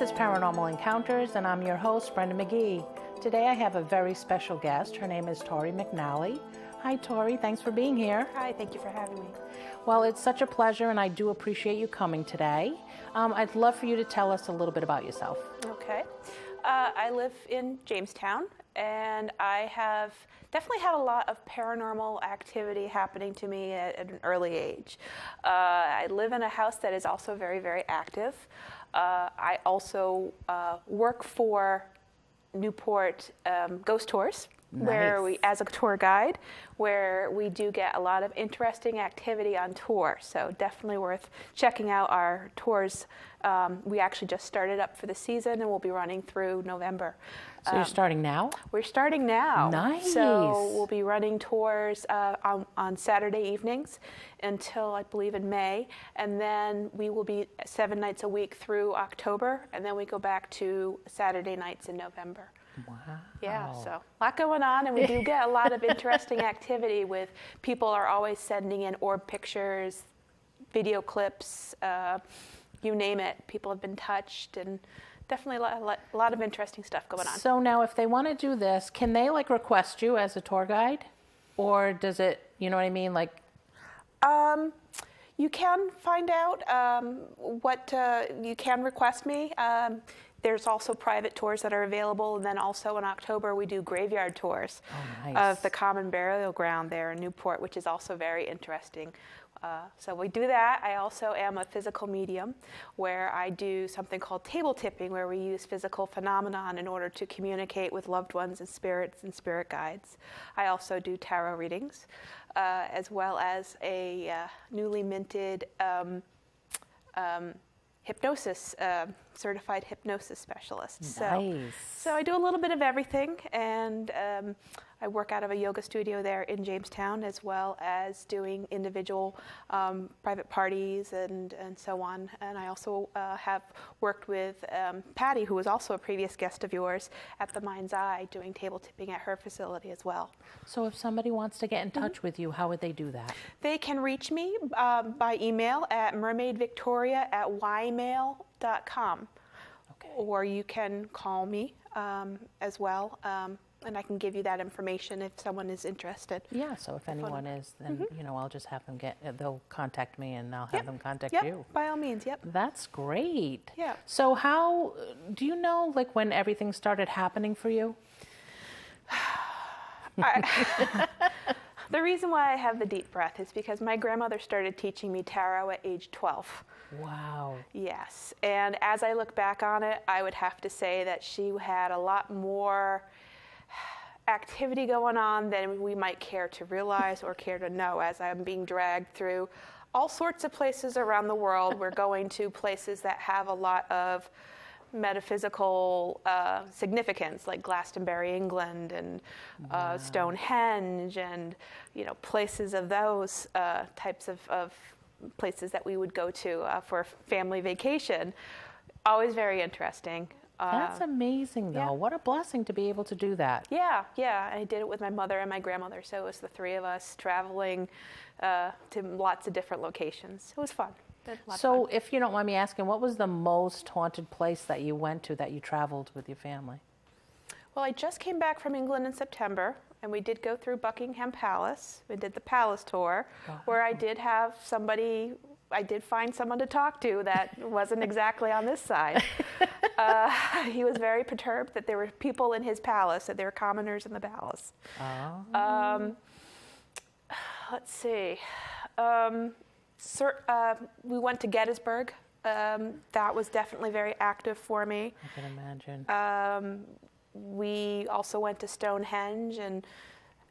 This is Paranormal Encounters, and I'm your host, Brenda McGee. Today I have a very special guest. Her name is Tori McNally. Hi, Tori. Thanks for being here. Hi, thank you for having me. Well, it's such a pleasure, and I do appreciate you coming today. I'd love for you to tell us a little bit about yourself. Okay. I live in Jamestown, and I have definitely had a lot of paranormal activity happening to me at an early age. I live in a house that is also very, very active. I also work for Newport Ghost Tours. Nice. Where we, as a tour guide, where we do get a lot of interesting activity on tour. So definitely worth checking out our tours. We actually just started up for the season, and we'll be running through November. So you're starting now? We're starting now. Nice. So we'll be running tours on Saturday evenings until, I believe, in May. And then we will be 7 nights a week through October. And then we go back to Saturday nights in November. Wow. Yeah, so a lot going on, and we do get a lot of interesting activity with people are always sending in orb pictures, video clips, you name it. People have been touched, and definitely a lot of interesting stuff going on. So now if they want to do this, can they request you as a tour guide? Or does it, you know what I mean? You can find out what you can request me. There's also private tours that are available, and then also in October we do graveyard tours of the common burial ground there in Newport, which is also very interesting. So we do that. I also am a physical medium where I do something called table tipping, where we use physical phenomenon in order to communicate with loved ones and spirits and spirit guides. I also do tarot readings, as well as a newly minted hypnosis, certified hypnosis specialist. Nice. So I do a little bit of everything, and I work out of a yoga studio there in Jamestown, as well as doing individual private parties and so on. And I also have worked with Patty, who was also a previous guest of yours, at the Mind's Eye, doing table tipping at her facility as well. So if somebody wants to get in touch with you, how would they do that? They can reach me by email at mermaidvictoria@ymail.com. Okay. Or you can call me as well, and I can give you that information if someone is interested. Yeah, so if anyone is, then, I'll just have them they'll contact me, and I'll have them contact Yep, you. by all means, yep. That's great. Yeah. So how, do you know, when everything started happening for you? The reason why I have the deep breath is because my grandmother started teaching me tarot at age 12. Wow. Yes, and as I look back on it, I would have to say that she had a lot more activity going on than we might care to realize or care to know, as I'm being dragged through all sorts of places around the world. We're going to places that have a lot of metaphysical significance, like Glastonbury, England, and Stonehenge, and places of those types of places that we would go to for family vacation. Always very interesting. That's amazing, though. Yeah. What a blessing to be able to do that. Yeah. I did it with my mother and my grandmother, so it was the three of us traveling to lots of different locations. It was fun. So if you don't mind me asking, what was the most haunted place that you went to, that you traveled with your family? Well, I just came back from England in September, and we did go through Buckingham Palace. We did the palace tour, where I did find someone to talk to that wasn't exactly on this side. He was very perturbed that there were people in his palace, that there were commoners in the palace. Oh. Let's see. We went to Gettysburg. That was definitely very active for me. I can imagine. We also went to Stonehenge and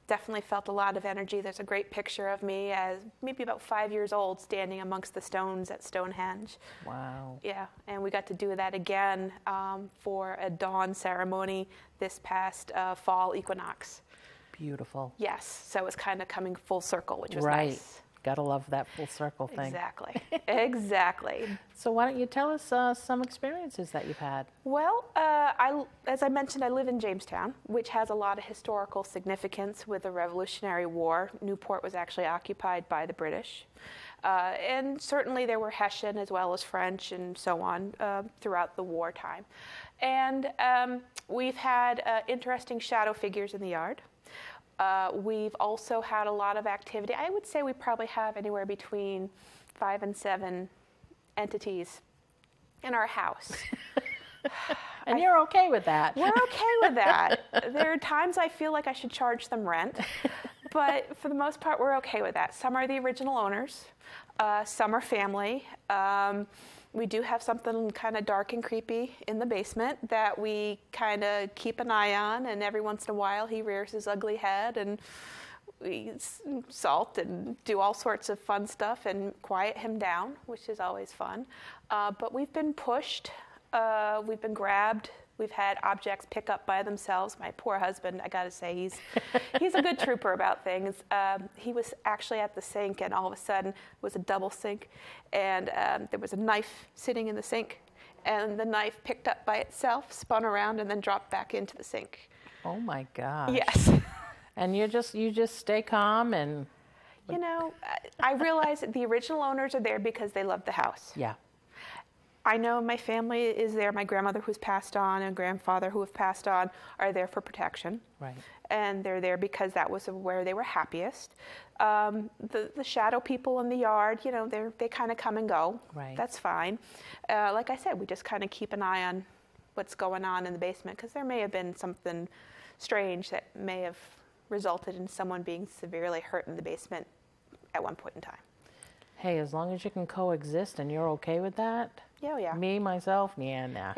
definitely felt a lot of energy. There's a great picture of me as maybe about 5 years old, standing amongst the stones at Stonehenge. Wow. Yeah, and we got to do that again for a dawn ceremony this past fall equinox. Beautiful. Yes, so it was kind of coming full circle, which was right. nice. Gotta love that full circle thing. Exactly. Exactly. So why don't you tell us some experiences that you've had? Well, as I mentioned, I live in Jamestown, which has a lot of historical significance with the Revolutionary War. Newport was actually occupied by the British. And certainly there were Hessian as well as French and so on throughout the wartime. And we've had interesting shadow figures in the yard. We've also had a lot of activity. I would say we probably have anywhere between 5 and 7 entities in our house. And you're okay with that? We're okay with that. There are times I feel like I should charge them rent, but for the most part, we're okay with that. Some are the original owners. Some are family. We do have something kind of dark and creepy in the basement that we kind of keep an eye on, and every once in a while he rears his ugly head, and we salt and do all sorts of fun stuff and quiet him down, which is always fun. But we've been pushed, we've been grabbed. We've had objects pick up by themselves. My poor husband, I gotta say, he's a good trooper about things. He was actually at the sink, and all of a sudden, it was a double sink, and there was a knife sitting in the sink, and the knife picked up by itself, spun around, and then dropped back into the sink. Oh my gosh. Yes. And you just stay calm and... You know, I realize that the original owners are there because they love the house. Yeah. I know my family is there. My grandmother who's passed on and grandfather who have passed on are there for protection. Right. And they're there because that was where they were happiest. The shadow people in the yard, you know, they kind of come and go. Right. That's fine. Like I said, we just kind of keep an eye on what's going on in the basement because there may have been something strange that may have resulted in someone being severely hurt in the basement at one point in time. Hey, as long as you can coexist and you're okay with that. Yeah, yeah. Me, myself, nah.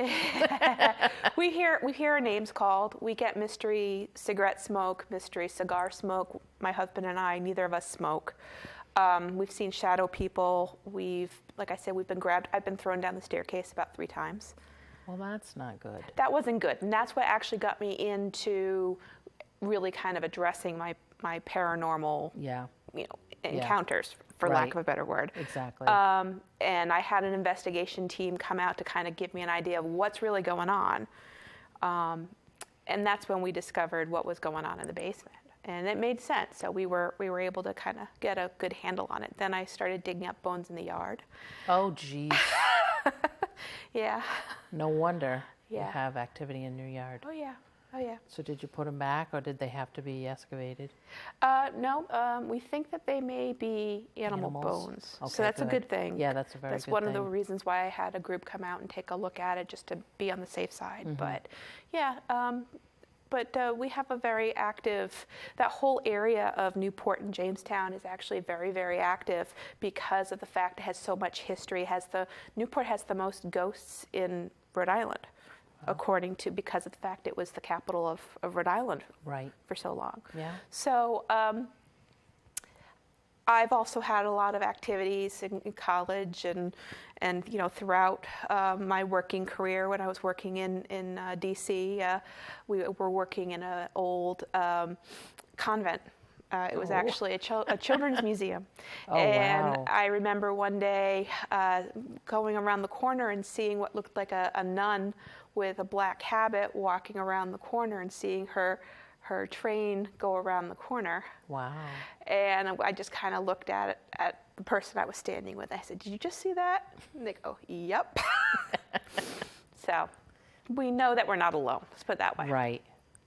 We hear our names called. We get mystery cigarette smoke, mystery cigar smoke. My husband and I, neither of us smoke. We've seen shadow people. Like I said, we've been grabbed. I've been thrown down the staircase about 3 times. Well, that's not good. That wasn't good, and that's what actually got me into really kind of addressing my paranormal, encounters, for lack of a better word. Exactly. And I had an investigation team come out to kind of give me an idea of what's really going on. And that's when we discovered what was going on in the basement. And it made sense. So we were able to kind of get a good handle on it. Then I started digging up bones in the yard. Oh, geez. Yeah. No wonder you Yeah. have activity in your yard. Oh, yeah. Oh, yeah. So did you put them back, or did they have to be excavated? No, we think that they may be animal Animals? bones. Okay, So that's a good. good thing. Yeah, that's a very That's good one of the thing. reasons why I had a group come out and take a look at it, just to be on the safe side. Mm-hmm. But yeah, we have a very active, that whole area of Newport and Jamestown is actually very, very active because of the fact it has so much history. Newport has the most ghosts in Rhode Island. Because of the fact it was the capital of Rhode Island for so long. Yeah. So I've also had a lot of activities in college and throughout my working career. When I was working in D.C., we were working in an old convent. It was actually a children's museum. Oh, and wow. I remember one day going around the corner and seeing what looked like a nun with a black habit walking around the corner and seeing her train go around the corner. Wow. And I just kind of looked at the person I was standing with. I said, "Did you just see that?" And they go, "Yep." So we know that we're not alone. Let's put it that way.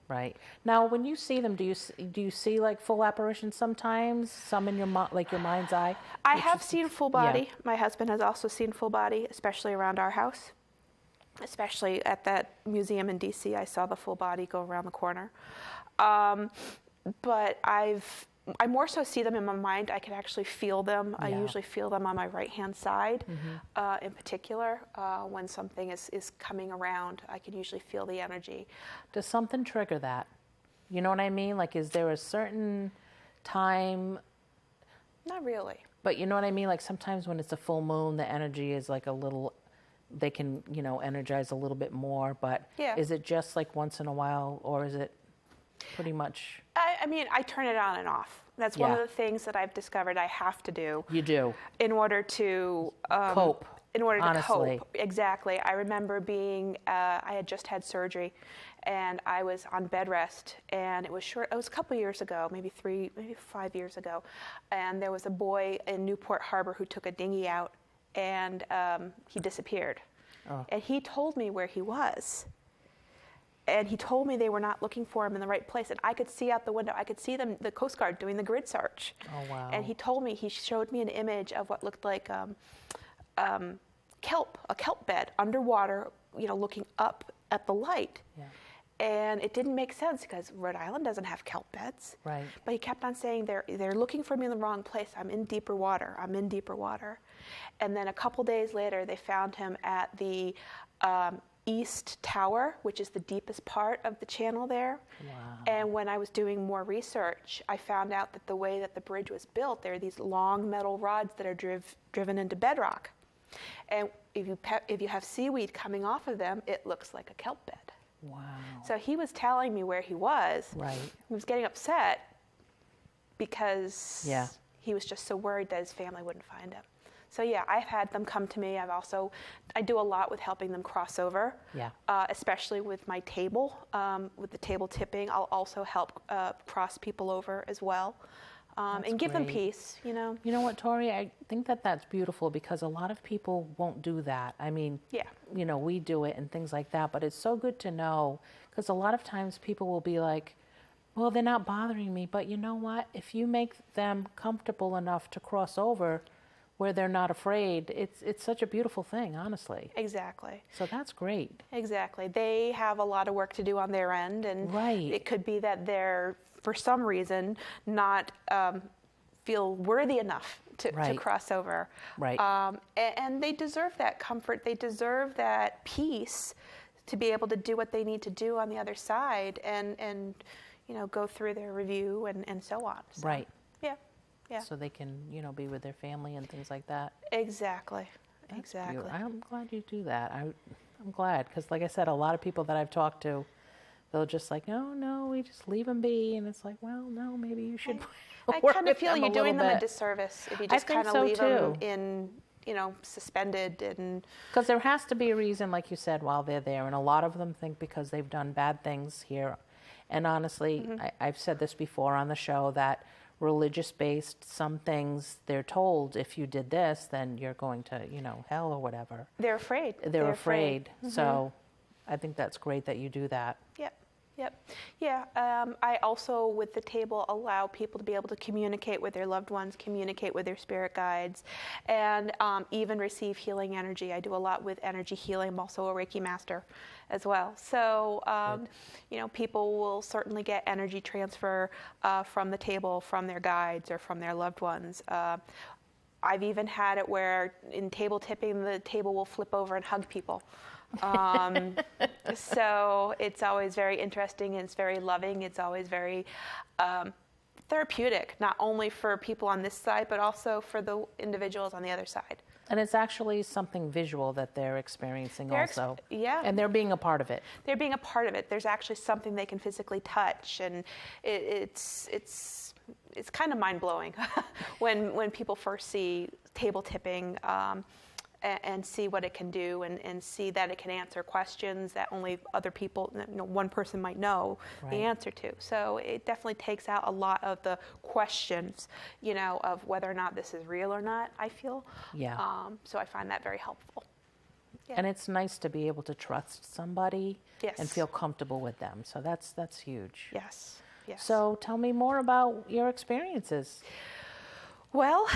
Right. Now, when you see them, do you see like full apparitions sometimes? Some in your your mind's eye? I have seen full body. Yeah. My husband has also seen full body, especially around our house. Especially at that museum in D.C., I saw the full body go around the corner. But I more so see them in my mind. I can actually feel them. Yeah. I usually feel them on my right-hand side, in particular. When something is coming around, I can usually feel the energy. Does something trigger that? You know what I mean? Like, is there a certain time? Not really. But you know what I mean? Like, sometimes when it's a full moon, the energy is like a little... They can, energize a little bit more, but Yeah. Is it just like once in a while, or is it pretty much? I mean, I turn it on and off. That's one of Yeah. the things that I've discovered I have to do You do. in order to Cope. in order to honestly. cope. Exactly. I remember I had just had surgery, and I was on bed rest, and it was a couple years ago, maybe 5 years ago, and there was a boy in Newport Harbor who took a dinghy out, and he disappeared. Oh. And he told me where he was. And he told me they were not looking for him in the right place. And I could see out the window, I could see them, the Coast Guard doing the grid search. Oh, wow. And he showed me an image of what looked like a kelp bed underwater, looking up at the light. Yeah. And it didn't make sense because Rhode Island doesn't have kelp beds. Right. But he kept on saying, they're looking for me in the wrong place. I'm in deeper water. I'm in deeper water. And then a couple days later, they found him at the East Tower, which is the deepest part of the channel there. Wow. And when I was doing more research, I found out that the way that the bridge was built, there are these long metal rods that are driven into bedrock. And if you have seaweed coming off of them, it looks like a kelp bed. Wow. So he was telling me where he was. Right. He was getting upset because Yeah. he was just so worried that his family wouldn't find him. So yeah, I've had them come to me. I do a lot with helping them cross over, Yeah. Especially with my table, with the table tipping. I'll also help cross people over as well, and give them great. peace, You know what, Tori? I think that that's beautiful because a lot of people won't do that. I mean, Yeah. We do it and things like that, but it's so good to know because a lot of times people will be like, well, they're not bothering me, but you know what? If you make them comfortable enough to cross over where they're not afraid, it's such a beautiful thing, honestly. Exactly. So that's great. Exactly. They have a lot of work to do on their end, and Right. it could be that they're, for some reason, not feel worthy enough to Right. cross over. Right. And they deserve that comfort. They deserve that peace to be able to do what they need to do on the other side and go through their review and so on. So, Right. Yeah. Yeah. So they can, be with their family and things like that. Exactly. That's Exactly. beautiful. I'm glad you do that. I'm glad because, like I said, a lot of people that I've talked to, they'll just like, no, we just leave them be, and it's like, well, no, maybe you should. I work kind of with feel them you're doing them a bit. disservice if you I just think kind of so, leave them too. in, suspended and. Because there has to be a reason, like you said, while they're there. And a lot of them think because they've done bad things here. And honestly, I've said this before on the show that religious-based, some things they're told, if you did this, then you're going to, hell or whatever. They're afraid. They're afraid. So I think that's great that you do that. Yep. Yeah. I also, with the table, allow people to be able to communicate with their loved ones, communicate with their spirit guides, and even receive healing energy. I do a lot with energy healing. I'm also a Reiki master as well. So, people will certainly get energy transfer from the table, from their guides, or from their loved ones. I've even had it where in table tipping, the table will flip over and hug people. So it's always very interesting, and it's very loving. It's always very therapeutic, not only for people on this side, but also for the individuals on the other side. And it's actually something visual that they're experiencing also. Yeah. And they're being a part of it. They're being a part of it. There's actually something they can physically touch, and it's kind of mind-blowing when people first see table tipping and see what it can do and see that it can answer questions that only other people, one person might know the answer to. So it definitely takes out a lot of the questions, of whether or not this is real or not, I feel. Yeah. So I find that very helpful. Yeah. And it's nice to be able to trust somebody Yes. and feel comfortable with them. So that's huge. Yes. Yes. So tell me more about your experiences. Well,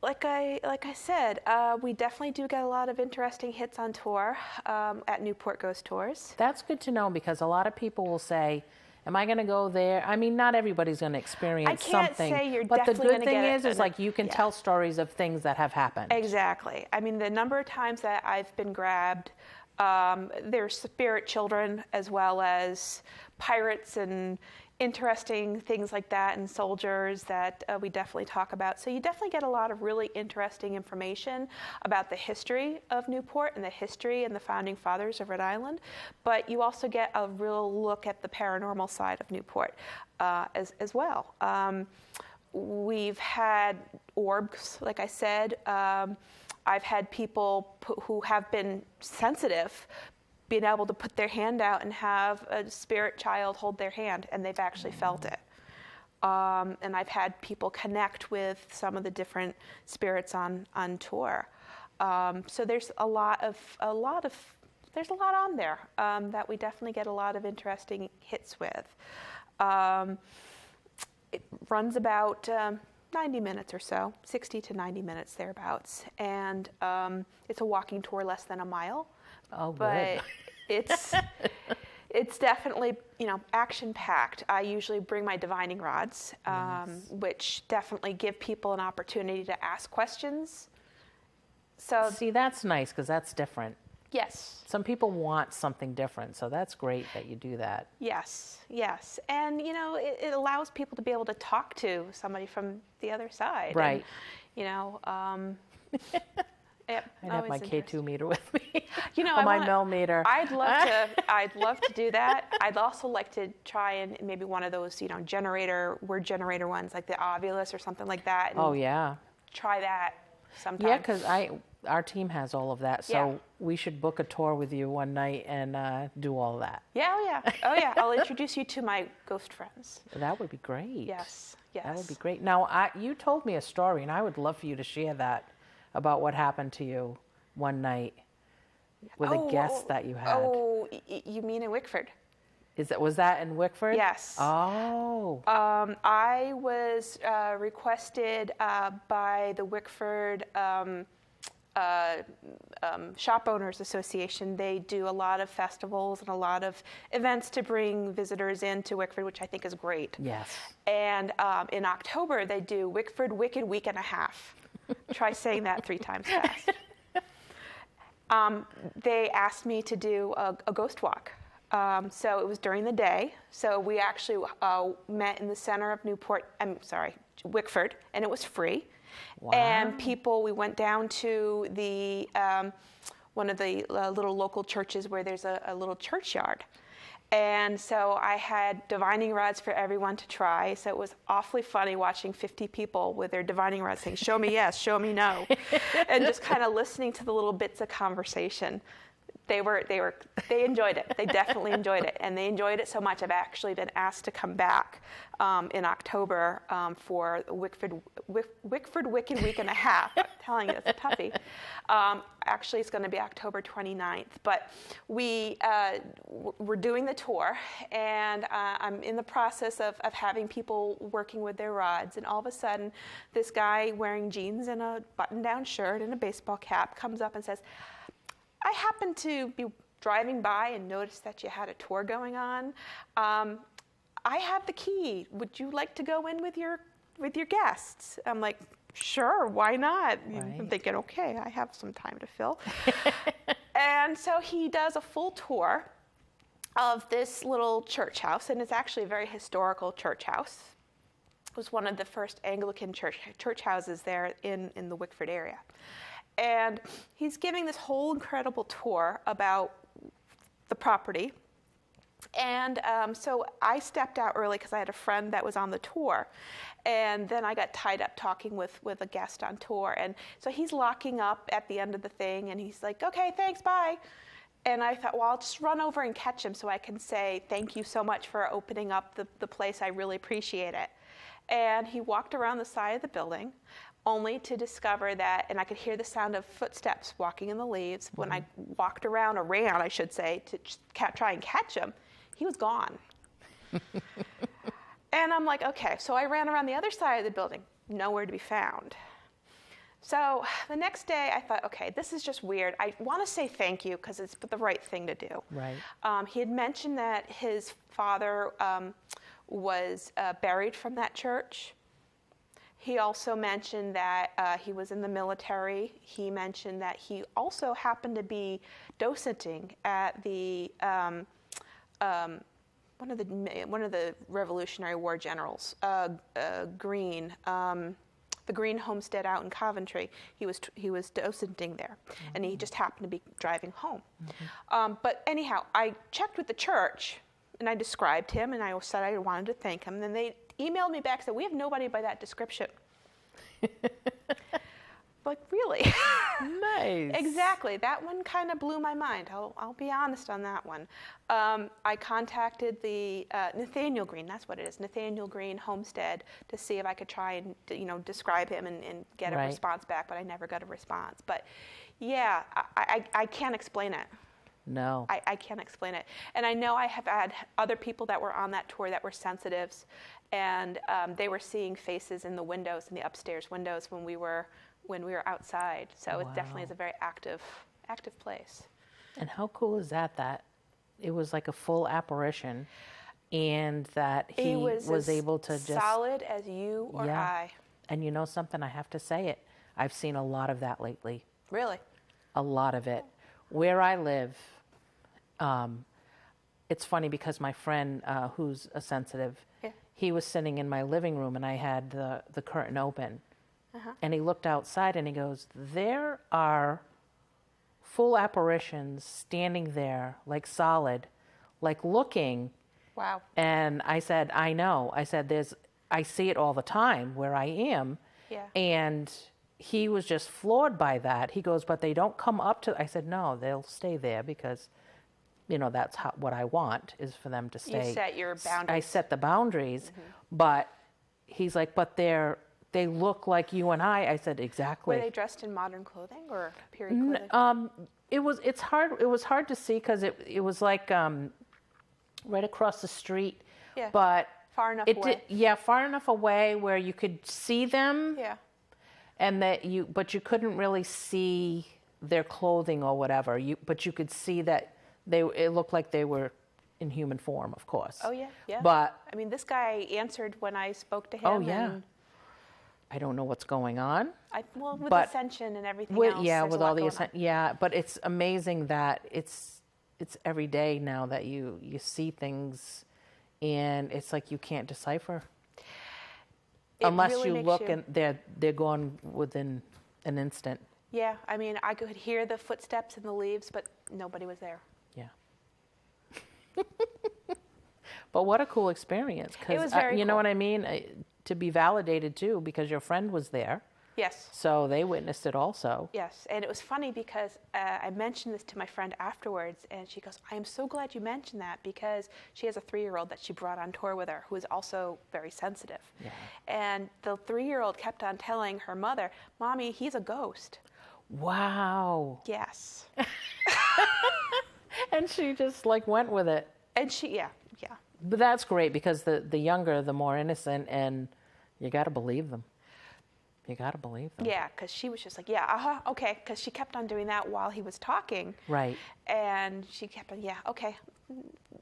like I said, we definitely do get a lot of interesting hits on tour at Newport Ghost Tours. That's good to know because a lot of people will say, am I going to go there? I mean, not everybody's going to experience something. I can't say you're but the definitely good going to thing get is like you can tell stories of things that have happened. Exactly. I mean, the number of times that I've been grabbed, there's spirit children as well as pirates and interesting things like that, and soldiers that we definitely talk about. So you definitely get a lot of really interesting information about the history of Newport and the history and the founding fathers of Rhode Island. But you also get a real look at the paranormal side of Newport as well. We've had orbs, like I said. I've had people who have been sensitive being able to put their hand out and have a spirit child hold their hand, and they've actually felt it. And I've had people connect with some of the different spirits on tour. So there's a lot on there that we definitely get a lot of interesting hits with. It runs about 90 minutes or so, 60 to 90 minutes thereabouts, and it's a walking tour less than a mile. Oh, but good. it's definitely, action-packed. I usually bring my divining rods, which definitely give people an opportunity to ask questions. So See, that's nice because that's different. yes. Some people want something different, so that's great that you do that. Yes. And, it allows people to be able to talk to somebody from the other side. Right. And, I'd have my K2 meter with me. I my wanna- mil meter. I'd love to do that. I'd also like to try and maybe one of those, word generator ones, like the Ovulus or something like that. And Oh, yeah. try that sometime. Yeah, because our team has all of that, so Yeah. we should book a tour with you one night and do all that. Yeah, oh yeah. I'll introduce you to my ghost friends. That would be great. Yes. That would be great. Now, you told me a story, and I would love for you to share that about what happened to you one night with a guest that you had. Oh, you mean in Wickford? Was that in Wickford? Yes. Oh. I was requested by the Wickford Shop Owners Association. They do a lot of festivals and a lot of events to bring visitors into Wickford, which I think is great. Yes. And in October, they do Wickford Wicked Week and a Half. Try saying that 3 times fast. They asked me to do a ghost walk. So it was during the day. So we actually met in the center of Wickford, and it was free. Wow. And we went down to the one of the little local churches where there's a little churchyard. And so I had divining rods for everyone to try. So it was awfully funny watching 50 people with their divining rods saying, "Show me yes, show me no," and just kind of listening to the little bits of conversation. They enjoyed it. They definitely enjoyed it, and they enjoyed it so much. I've actually been asked to come back in October for Wickford Wicked Week and a Half. I'm telling you, it's a toughie. Actually, it's going to be October 29th. But we're doing the tour, and I'm in the process of having people working with their rods. And all of a sudden, this guy wearing jeans and a button-down shirt and a baseball cap comes up and says, "I happened to be driving by and noticed that you had a tour going on. I have the key. Would you like to go in with your guests?" I'm like, "Sure, why not?" Right. I'm thinking, okay, I have some time to fill. And so he does a full tour of this little church house, and it's actually a very historical church house. It was one of the first Anglican church houses there in the Wickford area. And he's giving this whole incredible tour about the property. And so I stepped out early because I had a friend that was on the tour. And then I got tied up talking with a guest on tour. And so he's locking up at the end of the thing, and he's like, "Okay, thanks, bye." And I thought, well, I'll just run over and catch him so I can say, "Thank you so much for opening up the place. I really appreciate it." And he walked around the side of the building, only to discover that, and I could hear the sound of footsteps walking in the leaves. When I walked around, or ran, I should say, to try and catch him, he was gone. And I'm like, okay, so I ran around the other side of the building, nowhere to be found. So the next day I thought, okay, this is just weird. I want to say thank you because it's the right thing to do. Right. He had mentioned that his father was buried from that church. He also mentioned that he was in the military. He mentioned that he also happened to be docenting at the one of the Revolutionary War generals, Green, the Green homestead out in Coventry. He was docenting there, and he just happened to be driving home. But anyhow, I checked with the church, and I described him, and I said I wanted to thank him. And then they emailed me back and said, "We have nobody by that description." like, really? Nice. Exactly. That one kind of blew my mind. I'll be honest on that one. I contacted the Nathaniel Green, that's what it is, Nathaniel Green Homestead, to see if I could try and describe him and get a response back, but I never got a response. But yeah, I can't explain it. No. I can't explain it. And I know I have had other people that were on that tour that were sensitives, and they were seeing faces in the windows, in the upstairs windows when we were outside. So it definitely is a very active place. And how cool is that it was like a full apparition, and that he was able to just solid as you or I. And you know something, I have to say it. I've seen a lot of that lately. Really? A lot of it. Where I live, it's funny because my friend who's a sensitive, he was sitting in my living room and I had the curtain open. And he looked outside and he goes, there are full apparitions standing there, like solid, like looking. Wow. And I said, I know. I said, I see it all the time where I am. Yeah. And he was just floored by that. He goes, but they don't come up to, I said, no, they'll stay there because, that's what I want is for them to stay. You set your boundaries. I set the boundaries, but he's like, but they look like you and I. I said, exactly. Were they dressed in modern clothing or period clothing? It was hard to see because it was like right across the street. Yeah. But far enough away. Far enough away where you could see them. Yeah. And but you couldn't really see their clothing or whatever. But you could see that it looked like they were in human form, of course. Oh yeah, yeah. But I mean, this guy answered when I spoke to him. Oh yeah. I don't know what's going on. With ascension and everything else. Yeah, with all the ascension. Yeah, but it's amazing that it's every day now that you see things, and it's like you can't decipher. Unless really you look and they're gone within an instant. Yeah, I mean, I could hear the footsteps in the leaves, but nobody was there. Yeah. But what a cool experience. It was very cool. You know what I mean? To be validated too, because your friend was there. Yes. So they witnessed it also. Yes, and it was funny because I mentioned this to my friend afterwards, and she goes, I am so glad you mentioned that, because she has a 3-year-old that she brought on tour with her who is also very sensitive. Yeah. And the 3-year-old kept on telling her mother, Mommy, he's a ghost. Wow. Yes. And she just went with it. And yeah. But that's great, because the younger, the more innocent, and you got to believe them. You got to believe them. Yeah, because she was just like, yeah, okay, because she kept on doing that while he was talking. Right. And she kept on, yeah, okay,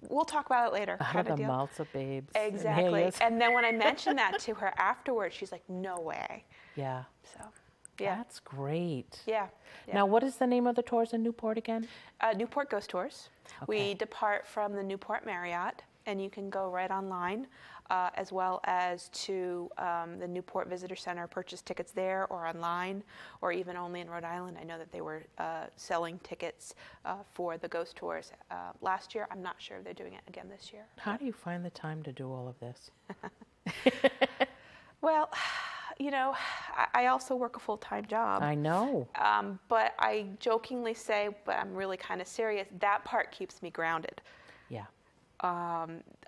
we'll talk about it later. Out of the mouths of babes. Exactly. And then when I mentioned that to her afterwards, she's like, no way. Yeah. So, yeah. That's great. Yeah. Now, what is the name of the tours in Newport again? Newport Ghost Tours. Okay. We depart from the Newport Marriott, and you can go right online, as well as to the Newport Visitor Center, purchase tickets there or online, or even only in Rhode Island. I know that they were selling tickets for the ghost tours last year. I'm not sure if they're doing it again this year. How do you find the time to do all of this? Well, I also work a full-time job. I know. But I jokingly say, but I'm really kind of serious, that part keeps me grounded. Yeah.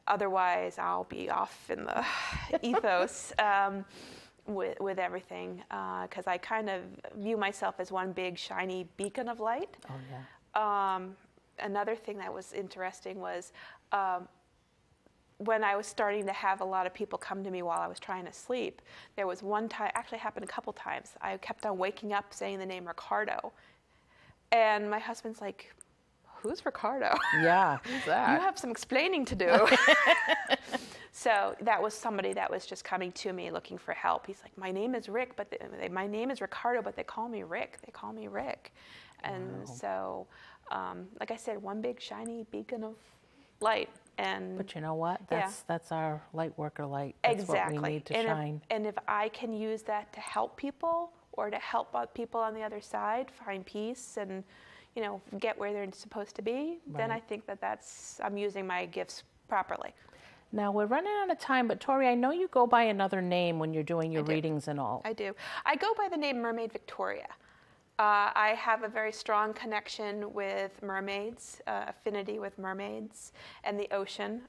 Otherwise, I'll be off in the ethos with everything, because I kind of view myself as one big shiny beacon of light. Oh yeah. Another thing that was interesting was when I was starting to have a lot of people come to me while I was trying to sleep. There was one time, actually happened a couple times, I kept on waking up saying the name Ricardo, and my husband's like, who's Ricardo? Yeah, who's that? You have some explaining to do. So that was somebody that was just coming to me looking for help. He's like, my name is Rick, but my name is Ricardo, but they call me Rick. They call me Rick. And so, like I said, one big shiny beacon of light. But you know what? That's our light worker light. That's exactly. what we need to shine. And if I can use that to help people, or to help people on the other side find peace and get where they're supposed to be, then I think I'm using my gifts properly. Now, we're running out of time, but Tori, I know you go by another name when you're doing your readings and all. I do. I go by the name Mermaid Victoria. I have a very strong connection with mermaids, affinity with mermaids and the ocean,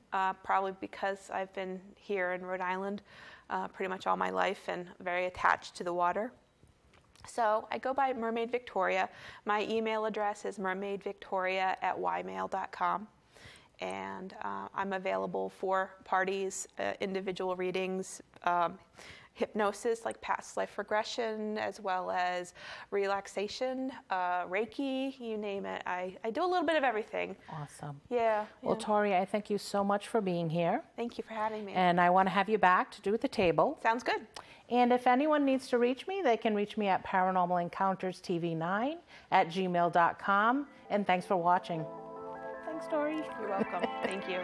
probably because I've been here in Rhode Island pretty much all my life and very attached to the water. So I go by Mermaid Victoria. My email address is mermaidvictoria@ymail.com. And I'm available for parties, individual readings, hypnosis like past life regression, as well as relaxation, Reiki, you name it. I do a little bit of everything. Awesome. Yeah. Well, Tori, I thank you so much for being here. Thank you for having me. And I want to have you back to do with the table. Sounds good. And if anyone needs to reach me, they can reach me at paranormalencounterstv9@gmail.com. And thanks for watching. Thanks, Tori. You're welcome. Thank you.